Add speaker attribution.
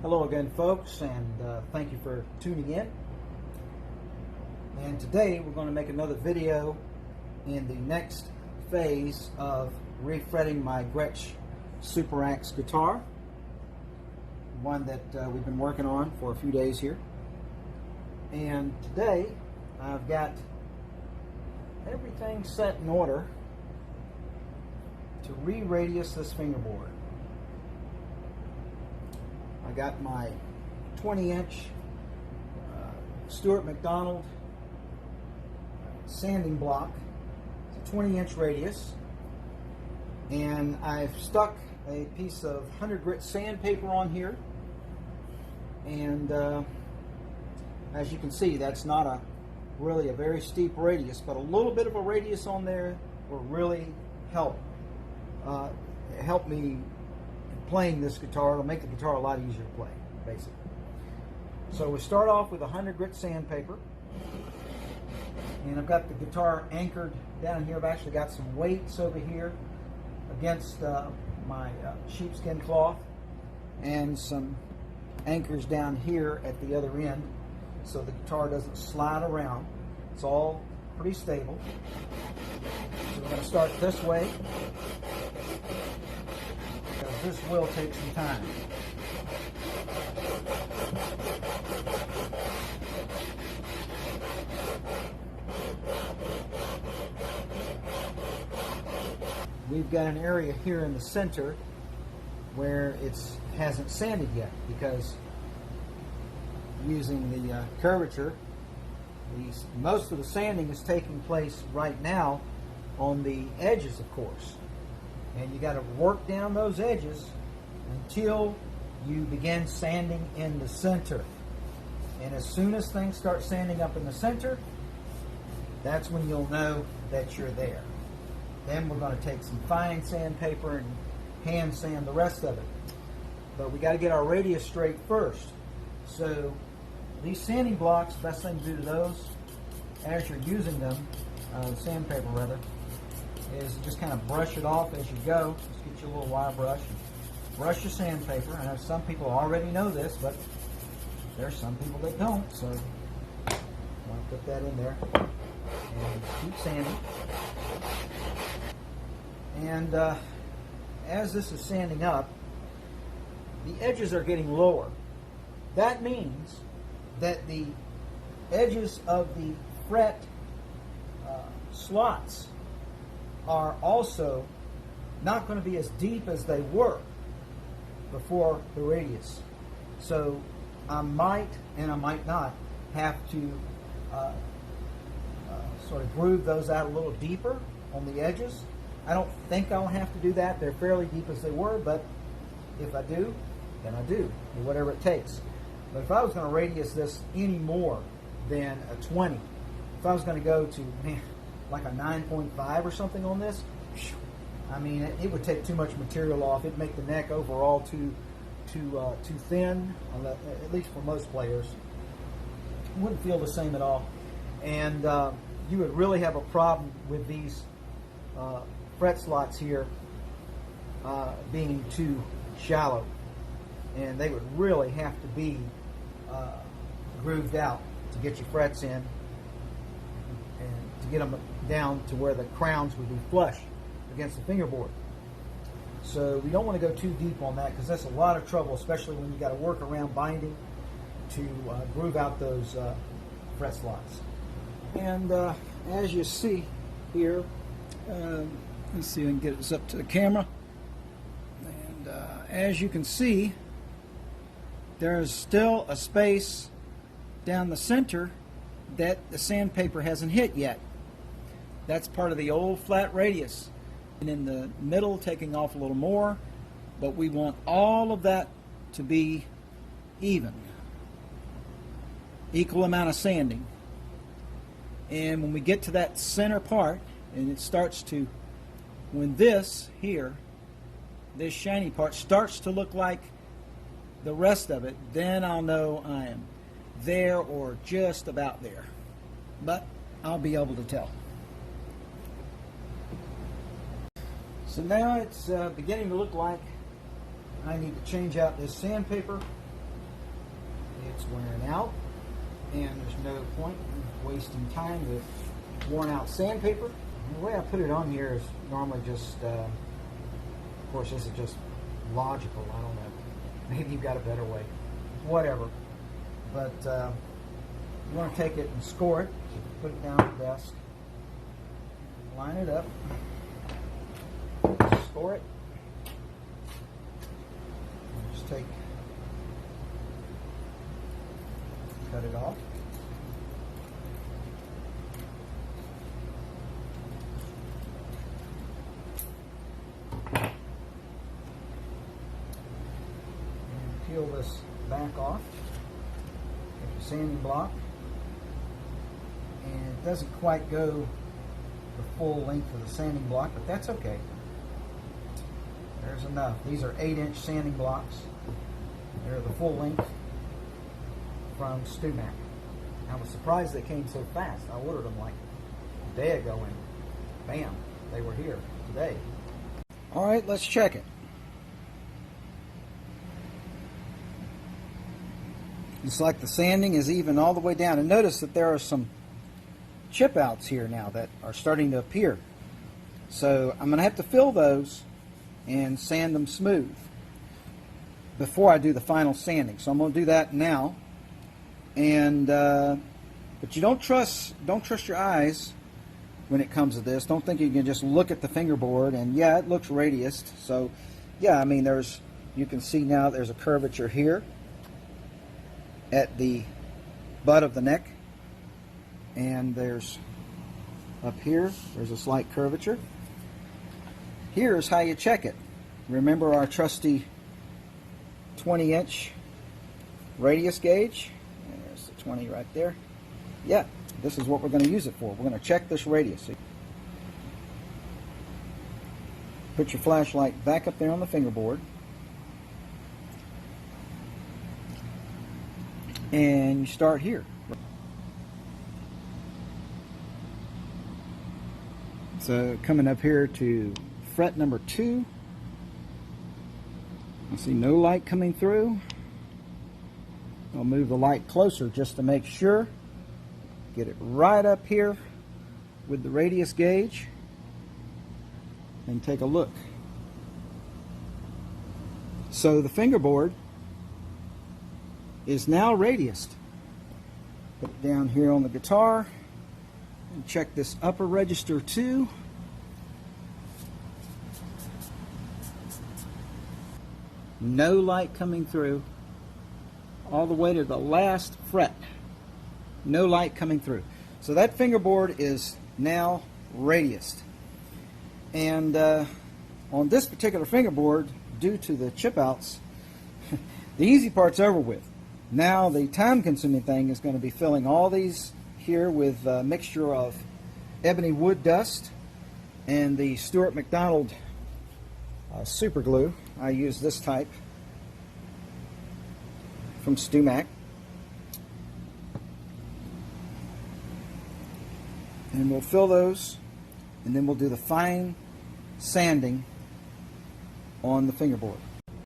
Speaker 1: Hello again, folks, and thank you for tuning in. And today we're going to make another video in the next phase of refretting my Gretsch Super Axe guitar, one that we've been working on for a few days here. And today I've got everything set in order to re-radius this fingerboard. I got my 20-inch Stuart McDonald sanding block. It's a 20-inch radius, and I've stuck a piece of 100 grit sandpaper on here, and as you can see, that's not really a very steep radius, but a little bit of a radius on there will really help me playing this guitar. It'll make the guitar a lot easier to play, basically. So we start off with 100 grit sandpaper, and I've got the guitar anchored down here. I've actually got some weights over here against my sheepskin cloth, and some anchors down here at the other end so the guitar doesn't slide around. It's all pretty stable. So we're going to start this way, because this will take some time. We've got an area here in the center where it hasn't sanded yet, because using the curvature, most of the sanding is taking place right now on the edges, of course. And you got to work down those edges until you begin sanding in the center. And as soon as things start sanding up in the center, that's when you'll know that you're there. Then we're going to take some fine sandpaper and hand sand the rest of it. But we got to get our radius straight first. So these sanding blocks, best thing to do to those as you're using them, sandpaper rather, is just kind of brush it off as you go. Just get you a little wire brush and brush your sandpaper. I know some people already know this, but there's some people that don't, so I'll put that in there and keep sanding. And as this is sanding up, the edges are getting lower. That means that the edges of the fret slots are also not going to be as deep as they were before the radius. So I might and I might not have to sort of groove those out a little deeper on the edges. I don't think I'll have to do that. They're fairly deep as they were, but if I do, then I do, or whatever it takes. But if I was going to radius this any more than a 20, if I was going to go to like a 9.5 or something on this, I mean, it would take too much material off. It'd make the neck overall too thin, at least for most players. It wouldn't feel the same at all. And you would really have a problem with these fret slots here being too shallow. And they would really have to be grooved out to get your frets in and to get them down to where the crowns would be flush against the fingerboard. So we don't want to go too deep on that, because that's a lot of trouble, especially when you got to work around binding to groove out those fret slots. And as you see here, let's see if I can get this up to the camera. And as you can see, there's still a space down the center that the sandpaper hasn't hit yet. That's part of the old flat radius. And in the middle, taking off a little more, but we want all of that to be even. Equal amount of sanding. And when we get to that center part, and it starts to, when this here, this shiny part starts to look like the rest of it, then I'll know I am there or just about there. But I'll be able to tell. So now it's beginning to look like I need to change out this sandpaper it's wearing out, and there's no point in wasting time with worn out sandpaper. And the way I put it on here is normally just, of course this is just logical, I don't know, maybe you've got a better way, whatever. But you want to take it and score it, so put it down at the desk, line it up, score it, and just cut it off. Peel this back off with your sanding block, and it doesn't quite go the full length of the sanding block, but that's okay. There's enough. These are 8-inch sanding blocks. They're the full length from Stumac. I was surprised they came so fast. I ordered them like a day ago, and bam, they were here today. All right, let's check it. It's like the sanding is even all the way down. And notice that there are some chip outs here now that are starting to appear. So I'm going to have to fill those and sand them smooth before I do the final sanding. So I'm going to do that now. And but you don't trust your eyes when it comes to this. Don't think you can just look at the fingerboard and yeah, it looks radiused. So yeah, I mean you can see now there's a curvature here at the butt of the neck, and there's up here there's a slight curvature. Here's how you check it. Remember our trusty 20-inch radius gauge? There's the 20 right there. Yeah, this is what we're going to use it for. We're going to check this radius. Put your flashlight back up there on the fingerboard, and you start here. So coming up here to fret number 2, I see no light coming through. I'll move the light closer just to make sure. Get it right up here with the radius gauge and take a look. So the fingerboard is now radiused. Put it down here on the guitar and check this upper register too. No light coming through all the way to the last fret. No light coming through. So that fingerboard is now radiused. And on this particular fingerboard, due to the chip outs, the easy part's over with. Now the time-consuming thing is going to be filling all these here with a mixture of ebony wood dust and the Stuart McDonald super glue. I use this type from Stumac. And we'll fill those, and then we'll do the fine sanding on the fingerboard.